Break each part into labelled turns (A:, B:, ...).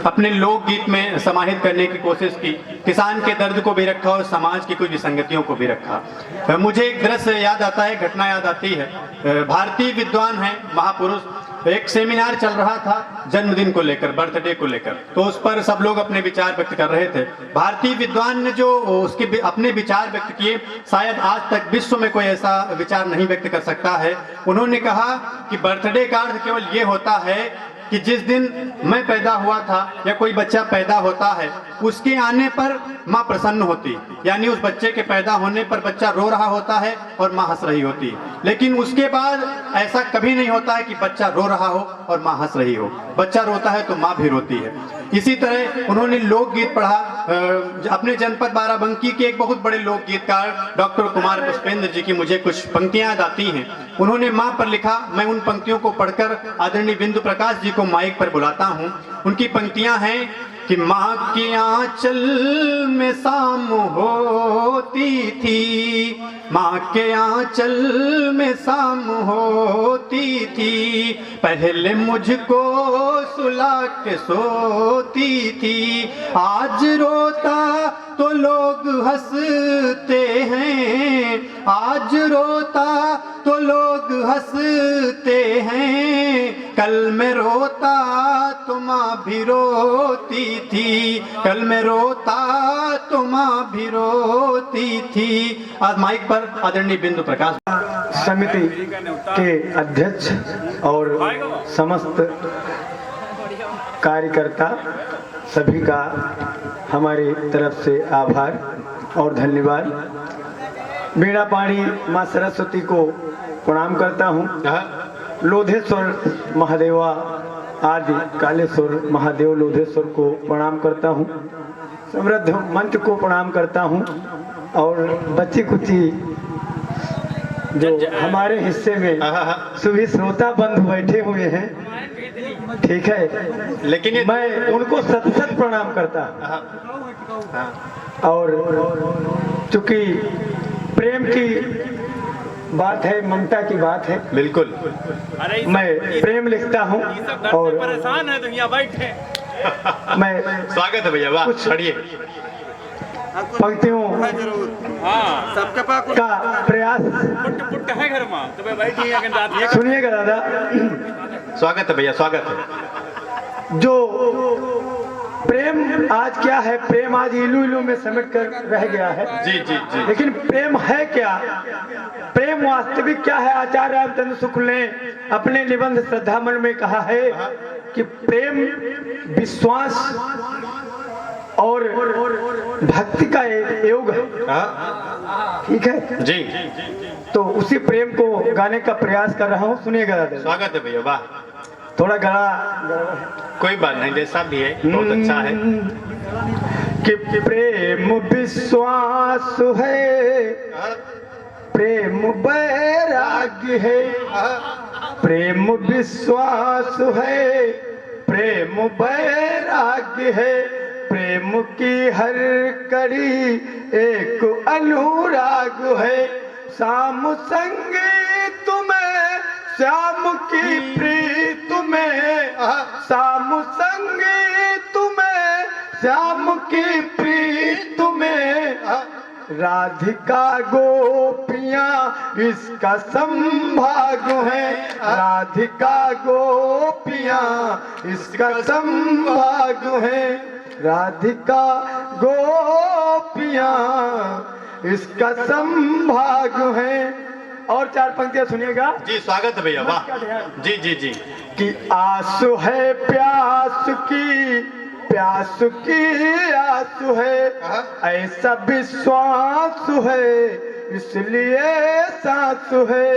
A: अपने लोकगीत में समाहित करने की कोशिश की। किसान के दर्द को भी रखा और समाज की कुछ विसंगतियों को भी रखा। मुझे एक दृश्य याद आता है, घटना याद आती है। भारतीय विद्वान है, महापुरुष, एक सेमिनार चल रहा था जन्मदिन को लेकर, बर्थडे को लेकर, तो उस पर सब लोग अपने विचार व्यक्त कर रहे थे। भारतीय विद्वान ने जो उसके अपने विचार व्यक्त किए, शायद आज तक विश्व में कोई ऐसा विचार नहीं व्यक्त कर सकता है। उन्होंने कहा कि बर्थडे का अर्थ केवल ये होता है कि जिस दिन मैं पैदा हुआ था या कोई बच्चा पैदा होता है, उसके आने पर माँ प्रसन्न होती, यानी उस बच्चे के पैदा होने पर बच्चा रो रहा होता है और माँ हंस रही होती। लेकिन उसके बाद ऐसा कभी नहीं होता है कि बच्चा रो रहा हो और माँ हंस रही हो। बच्चा रोता है तो माँ भी रोती है। इसी तरह उन्होंने लोकगीत पढ़ा। अपने जनपद बाराबंकी के एक बहुत बड़े लोकगीतकार डॉक्टर कुमार पुष्पेंद्र जी की मुझे कुछ पंक्तियां याद आती हैं। उन्होंने माँ पर लिखा। मैं उन पंक्तियों को पढ़कर आदरणीय बिंदु प्रकाश जी को माइक पर बुलाता हूँ। उनकी पंक्तियां हैं कि माँ के आंचल में शाम होती थी, माँ के आंचल में शाम होती थी, पहले मुझको सुला के सोती थी, आज रोता तो लोग हंसते हैं, आज रोता तो लोग हंसते हैं, कल मैं रोता तो माँ भी रोती थी, कल मैं रोता तो माँ भी रोती थी। आज माइक पर आदरणीय बिंदु प्रकाश
B: समिति के अध्यक्ष और समस्त कार्यकर्ता सभी का हमारी तरफ से आभार और धन्यवाद। बीड़ा पाणी माँ सरस्वती को प्रणाम करता हूँ। लोधेश्वर महादेवा आदि कालेश्वर महादेव लोधेश्वर को प्रणाम करता हूँ। समृद्ध मंच को प्रणाम करता हूँ। और बच्ची कुची जो हमारे हिस्से में सभी श्रोता बंधु बैठे हुए हैं, ठीक है, लेकिन मैं उनको सत सत प्रणाम करता। और चूंकि प्रेम की बात है, ममता की बात है, बिल्कुल मैं प्रेम लिखता हूँ। और
C: परेशान है दुनिया बैठे
B: मैं
A: स्वागत है भैया, वाह, खड़िए।
B: पंक्तियों
C: सबके पास
B: का प्रयास
C: पुट है घर में, तो बैठिए
B: सुनिएगा दादा।
A: स्वागत है भैया, स्वागत है।
B: जो प्रेम आज क्या है, प्रेम आज इलू इलू में समेट कर रह गया है।
A: जी जी जी।
B: लेकिन प्रेम है क्या, प्रेम वास्तविक क्या है? आचार्य रामचंद्र शुक्ल ने अपने निबंध श्रद्धामन में कहा है कि प्रेम विश्वास और भक्ति का योग है। ठीक है
A: जी।
B: तो उसी प्रेम को गाने का प्रयास कर रहा हूँ, सुनिएगा दादा।
A: स्वागत है भैया, वाह।
B: थोड़ा गला
A: कोई बात नहीं, जैसा भी है बहुत अच्छा है।
B: कि प्रेम विश्वास है, प्रेम वैराग्य है, प्रेम विश्वास है, प्रेम वैराग्य है, प्रेम की हर कड़ी एक अनुराग है, श्याम संगीत में श्याम की प्रीत में, श्याम संगीत में श्याम की प्रीत में, राधिका गोपियाँ इसका संभाग है, राधिका गोपियाँ इसका संभाग है, राधिका गोपियाँ इसका संभाग है। और चार पंक्तियां सुनिएगा
A: जी। स्वागत है भैया, वाह। जी जी जी।
B: कि आंसू है प्यास की, प्यास की आंसू है, ऐसा विश्वास है इसलिए सांस है,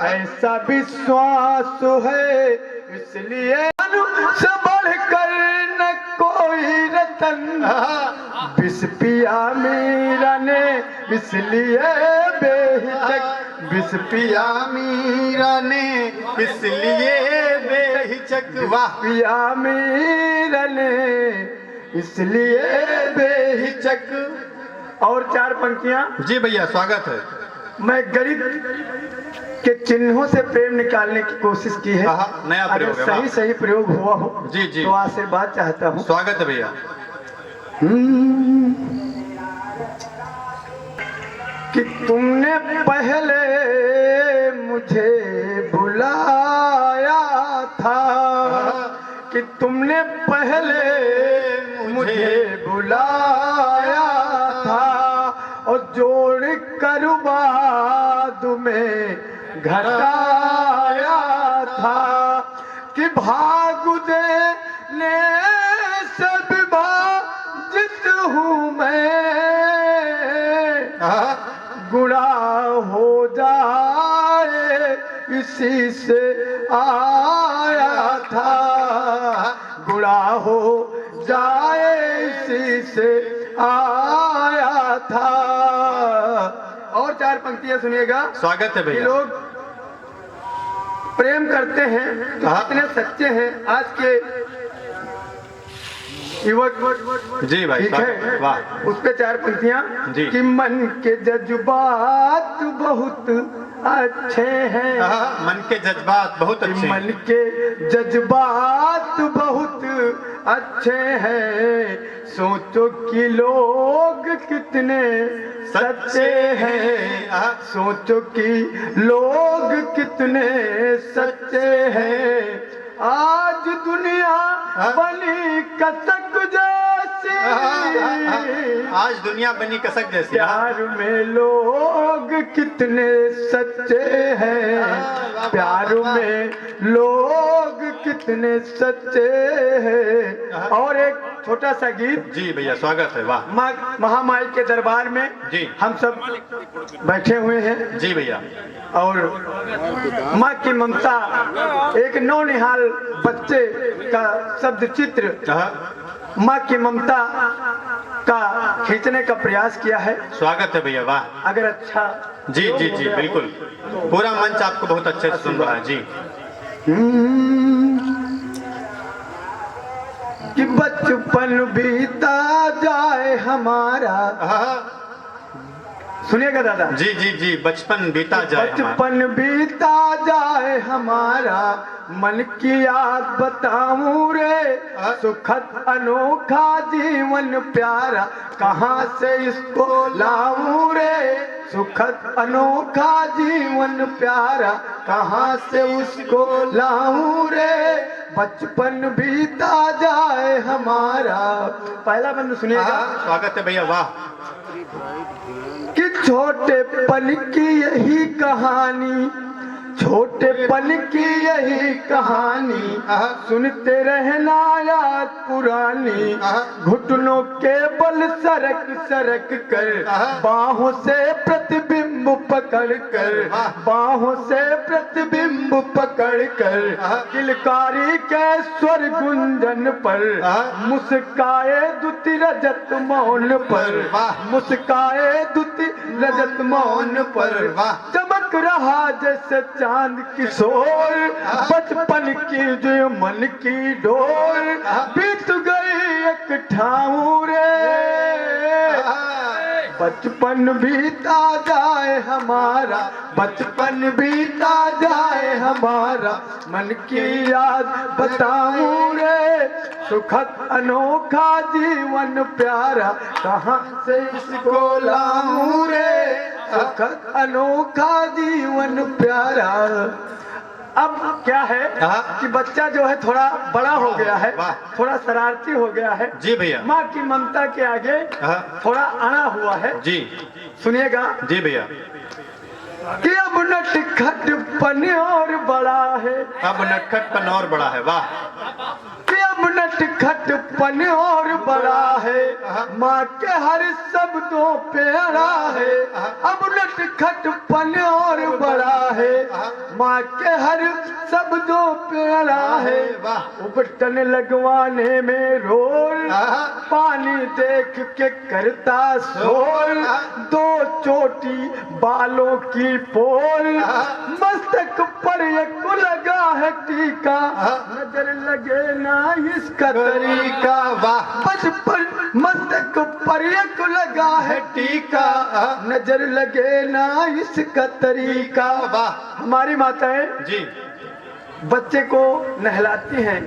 B: ऐसा विश्वास है इसलिए से बढ़कर न कोई रतन, विष पिया मीरा ने इसलिए बेहिचक, विष पिया मीरा ने इसलिए बेहिचक, वाह, पिया मीरा ने इसलिए बेहिचक। और चार पंक्तियां।
A: जी भैया, स्वागत है।
B: मैं गरीब के चिन्हों से प्रेम निकालने की कोशिश की है।
A: नया
B: अगर
A: प्रयोग है,
B: सही
A: वाह।
B: सही प्रयोग हुआ हो
A: जी, जी।
B: तो आशीर्वाद चाहता हूँ।
A: स्वागत है भैया।
B: कि तुमने पहले मुझे बुलाया था, कि तुमने पहले मुझे बुलाया था, और जोड़ कर बाद में घटाया था, कि भाग देने से विभाजित हूँ मैं, गुणा हो जाए इसी से आया था, गुणा हो जाए इसी से आया था। और 4 पंक्तियां सुनिएगा।
A: स्वागत है
B: ये
A: भैया।
B: लोग प्रेम करते हैं तो कितने सच्चे हैं आज के युवक।
A: जी भाई,
B: ठीक
A: स्वागत,
B: है,
A: वाह।
B: उस पे 4 पंक्तियां।
A: जी।
B: कि मन के जज्बात बहुत अच्छे हैं,
A: मन के जज्बात बहुत
B: कि
A: अच्छे
B: मन
A: हैं।
B: के जज्बात बहुत अच्छे हैं, सोचो कि लोग कितने सच्चे हैं, सोचो कि लोग कितने सच्चे हैं। आज दुनिया बनी कसक जैसी,
A: आज दुनिया बनी कसक जैसी।
B: प्यार में लोग कितने सच्चे हैं, प्यार में लोग कितने सच्चे हैं। और एक छोटा सा गीत।
A: जी भैया, स्वागत है, वाह।
B: महामाई के दरबार में
A: जी।
B: हम सब बैठे हुए हैं,
A: जी भैया।
B: और माँ की ममता एक नौनिहाल बच्चे का शब्द चित्र माँ की ममता का खींचने का प्रयास किया है।
A: स्वागत है भैया, वाह।
B: अगर अच्छा
A: जी जी जी, बिल्कुल। पूरा मंच आपको बहुत अच्छे से सुन रहा है। जी।
B: कि बचपन बीता जाए हमारा, सुनिएगा दादा।
A: जी जी जी, बचपन बीता जाए हमारा।
B: बचपन बीता जाए हमारा, मन की याद बताऊं रे, सुखद अनोखा जीवन प्यारा, कहाँ से इसको लाऊं रे, सुखद अनोखा जीवन प्यारा, कहाँ से उसको लाऊं रे, बचपन बीता जाए हमारा। पहला बंद सुनिएगा।
A: स्वागत है भैया, वाह।
B: कि छोटे पल की यही कहानी, छोटे पल की यही कहानी, सुनते रहना याद पुरानी, घुटनों के बल सरक सरक कर, बाहों से प्रतिबिंब पकड़ कर, बाहों से प्रतिबिंब पकड़ कर, किलकारी के स्वर गुंजन पर, मुस्काए दुति रजत मौन पर, मुस्काए दुति रजत मौन पर, चमक रहा जैसे चांद किशोर, बचपन की जो मन की डोर, बीत गई एक ठाऊं रे, बचपन बीता जाए हमारा, बचपन बीता जाए हमारा, मन की याद बताऊं रे, सुखद अनोखा जीवन प्यारा, कहाँ से इसको लाऊं रे, सुखद अनोखा जीवन प्यारा। अब क्या है कि बच्चा जो है थोड़ा बड़ा हो गया है, थोड़ा शरारती हो गया है।
A: जी भैया।
B: माँ की ममता के आगे थोड़ा अड़ा हुआ है।
A: जी।
B: सुनिएगा।
A: जी भैया।
B: कि अब नटखटपन और बड़ा है,
A: अब नटखटपन और बड़ा है, वाह।
B: कि अब नटखटपन और बड़ा है, माँ के हर शब्दों पे अड़ा है, अब नटखटपन और बड़ा है, माँ के हर शब्दों पे अड़ा है, उबटन लगवाने में रोल, पानी देख के करता शोर, दो चोटी बालों की पोल, मस्तक पर एक लगा है टीका, नजर लगे ना इसका तरीका, वाह। बचपन मस्तक पर एक लगा है टीका, नजर लगे ना इसका तरीका।
A: वाह
B: हमारी माताएं
A: जी
B: बच्चे को नहलाती हैं,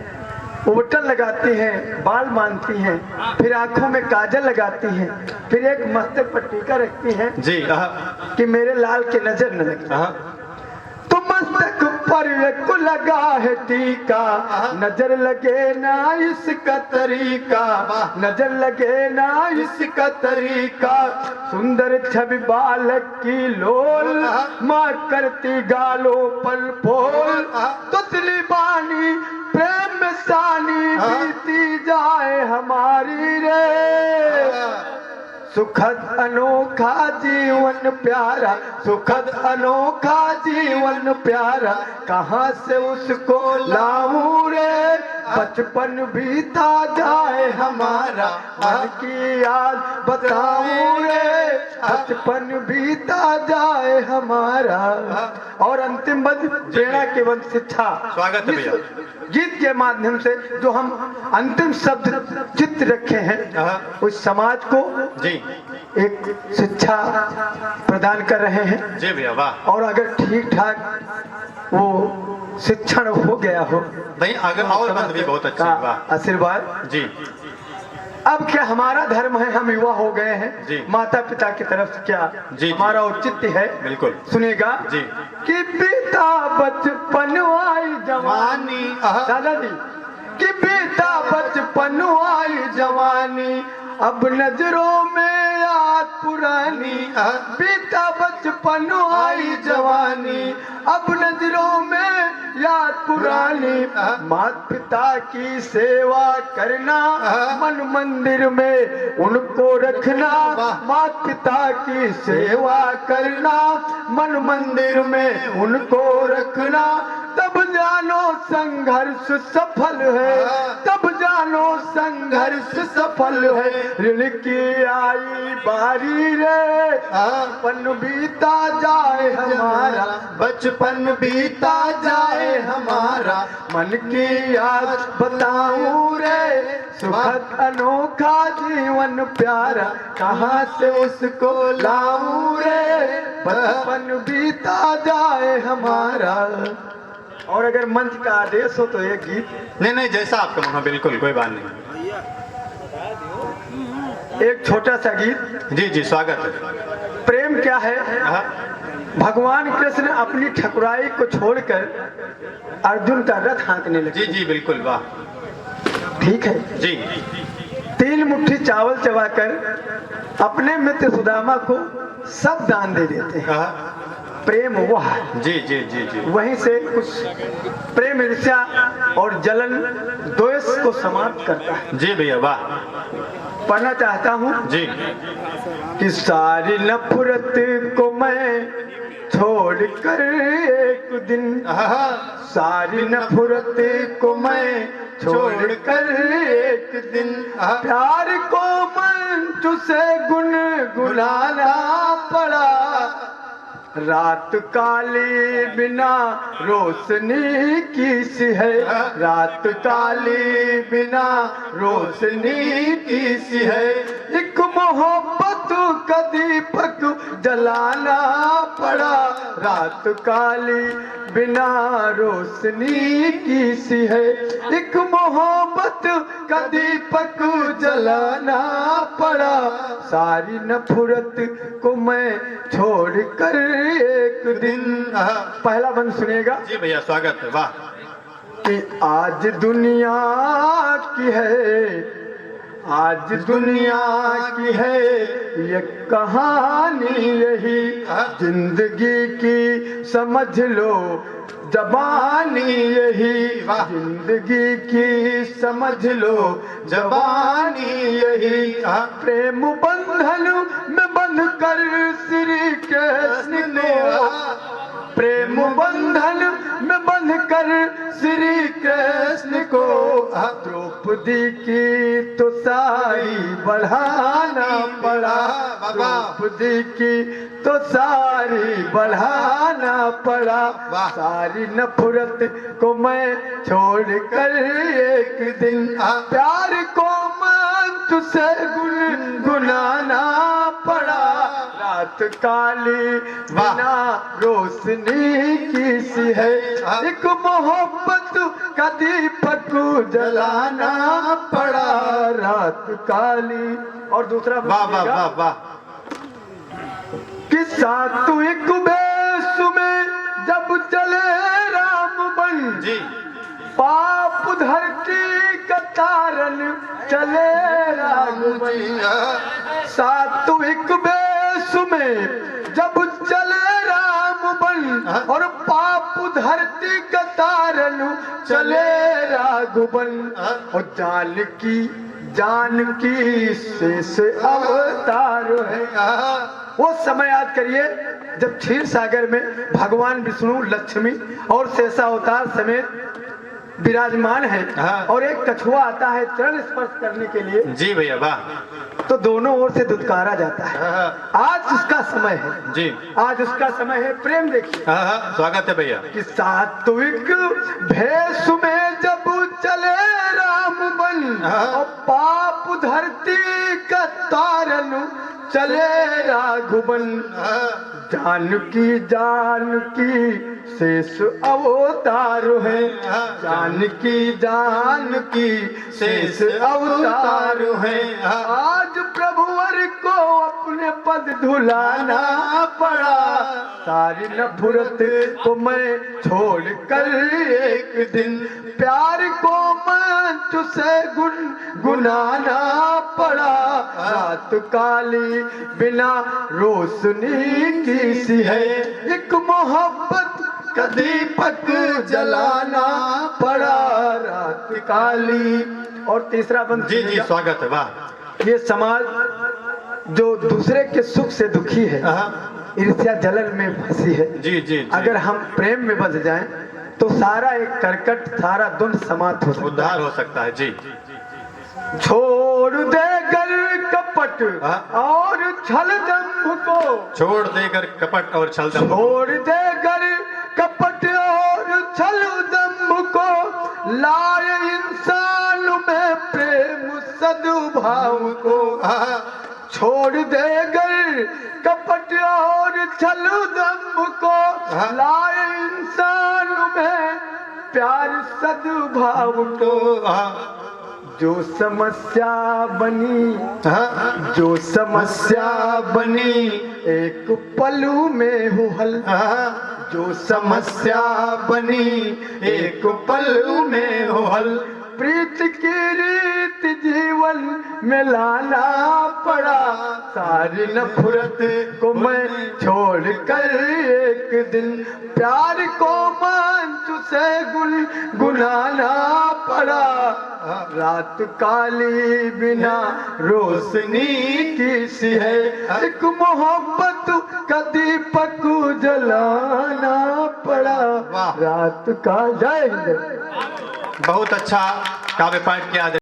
B: ओटल लगाती हैं, बाल बांधती हैं, फिर आंखों में काजल लगाती हैं, फिर एक मस्तक पर टीका रखती हैं
A: जी
B: कि मेरे लाल के नजर न लगे। तो मस्तक पर एक लगा है टीका, नजर लगे ना इसका तरीका, नजर लगे ना इसका तरीका। सुंदर छवि बालक की लोल, माँ करती गालों पर पोल। तुतली बानी प्रेम में सानी, बीती जाए हमारी रे। सुखद अनोखा जीवन प्यारा, सुखद अनोखा जीवन प्यारा, कहाँ से उसको लाऊं रे। बचपन बीता जाए हमारा, मन की याद बताऊं रे। बचपन बीता जाए हमारा। और अंतिम बंद प्रेरणा के वंश शिक्षा।
A: स्वागत है भैया।
B: गीत के माध्यम से जो हम अंतिम शब्द चित्र रखे हैं, उस समाज को
A: जी
B: एक शिक्षा प्रदान कर रहे हैं।
A: जी भैया वाह।
B: और अगर ठीक ठाक वो शिक्षण हो गया हो,
A: नहीं अगर और बंद भी बहुत अच्छी
B: का
A: वाह
B: आशीर्वाद।
A: जी
B: अब क्या हमारा धर्म है, हम युवा हो गए हैं,
A: जी।
B: माता पिता की तरफ से क्या
A: जी,
B: हमारा औचित्य है,
A: बिल्कुल
B: सुनेगा
A: जी।
B: कि बीता बचपन आई जवानी, दादाजी कि बीता बचपन आई जवानी, अब नजरों में याद पुरानी। बीता बचपन आई जवानी, अब नजरों में याद पुरानी। माता पिता की सेवा करना, मन मंदिर में उनको रखना। माता पिता की सेवा करना, मन मंदिर में उनको रखना। तब जानो संघर्ष सफल है, तब जानो संघर्ष सफल है। ऋण की आई बारी रे, बचपन बीता जाए हमारा, बचपन बीता जाए हमारा। मन की याद बताऊं रे, सुखद अनोखा जीवन प्यारा, कहाँ से उसको लाऊं रे। बचपन बीता जाए हमारा। और अगर मंच का आदेश हो तो ये गीत
A: नहीं नहीं जैसा आपका मन हो, बिल्कुल कोई बात नहीं।
B: एक छोटा सा गीत।
A: जी जी स्वागत है।
B: प्रेम क्या है? भगवान कृष्ण अपनी ठकुराई को छोड़कर अर्जुन का रथ हाँकने लगे।
A: जी जी बिल्कुल वाह
B: ठीक है
A: जी
B: 3 मुट्ठी चावल चबाकर अपने मित्र सुदामा को सब दान दे देते हैं। प्रेम वह है।
A: जी जी जी जी
B: वहीं से कुछ प्रेम ईर्ष्या और जलन द्वेष को समाप्त करता है।
A: जी भैया वाह
B: पढ़ना चाहता हूँ
A: जी।
B: कि सारी नफरत को मैं छोड़कर एक दिन, सारी नफरत को मैं छोड़कर एक दिन, प्यार को मंच से गुनगुनाना पड़ा। रात काली बिना रोशनी की सी है, रात काली बिना रोशनी की सी है। एक मोहब्बत का दीपक जलाना पड़ा। रात काली बिना रोशनी की सी है, एक मोहब्बत का दीपक जलाना पड़ा। सारी नफरत को मैं छोड़कर एक दिन। पहला बंद सुनेगा
A: जी भैया स्वागत है वाह।
B: कि आज दुनिया की है, आज दुनिया की है ये कहानी, यही जिंदगी की समझ लो जबानी, यही जिंदगी की समझ लो जबानी, यही प्रेम बंधन में बंध कर श्री कृष्ण को, प्रेम बंधन में बंध कर श्री कृष्ण को। द्रौपदी की तो सारी बढ़ाना पड़ा, द्रौपदी की तो सारी बढ़ाना पड़ा। सारी नफरत को मैं छोड़कर एक दिन, प्यार को मंच तुझसे गुनगुनाना पड़ा, रात काली बिना रोशनी की सी है, एक मोहब्बत का दीपक जलाना पड़ा, रात काली। और दूसरा
A: वाह वाह वाह वाह।
B: किस्सा तू एक बेस में जब चले राम बन
A: जी
B: पाप धरती का तारन चले राघवन, सातु एक बेस में जब चले राम बन और पाप धरती का तारन चले राघवन, और जानकी शेष अवतार है। वो समय याद करिए जब क्षीर सागर में भगवान विष्णु लक्ष्मी और शेषावतार समेत विराजमान है, और एक कछुआ आता है चरण स्पर्श करने के लिए। जी
A: भैया वाह।
B: तो दोनों ओर से दुत्कारा जाता है। आज उसका समय है
A: जी,
B: आज उसका समय है। प्रेम देखिए।
A: स्वागत है भैया।
B: कि सात्विक भेष में जब चले राम बन और पाप धरती का तारन चले राघवन, जानकी शेष अवतार है, जानकी शेष अवतार है। आज प्रभुवर को अपने पद धुलाना पड़ा, सारी नफरत को मैं छोड़ कर एक दिन प्यार को मंच से गुनगुनाना पड़ा, रात काली बिना रोशनी की सी है, एक मोहब्बत का दीपक जलाना पड़ा, रात काली। और तीसरा बंद।
A: जी जी स्वागत है वाह।
B: ये समाज जो दूसरे के सुख से दुखी है, ईर्ष्या जलन में फंसी है।
A: जी जी।
B: अगर हम प्रेम में बस जाएं तो सारा एक करकट, सारा द्वंद समाप्त हो सकता है,
A: उद्धार हो सकता है। जी।
B: छोड़ देकर कपट और छल दंभ को,
A: छोड़ देकर कपट और छल दंभ,
B: छोड़ देकर कपट और छल दंभ को, लाए इंसान में प्रेम सद्भाव को, छोड़ देकर कपट और छल दंभ को, लाए इंसान में प्यार सद्भाव को, जो समस्या बनी एक पलू में हो हल, जो समस्या बनी एक पलू में हो हल, प्रीत की रीत जीवन में लाना पड़ा, सारी नफरत को मैं छोड़ कर एक दिन प्यार को मंच से गुनगुनाना पड़ा, रात काली बिना रोशनी की सी है, एक मोहब्बत का दीपक जलाना पड़ा, रात का। जय हिंद।
A: बहुत अच्छा काव्य पाठ किया।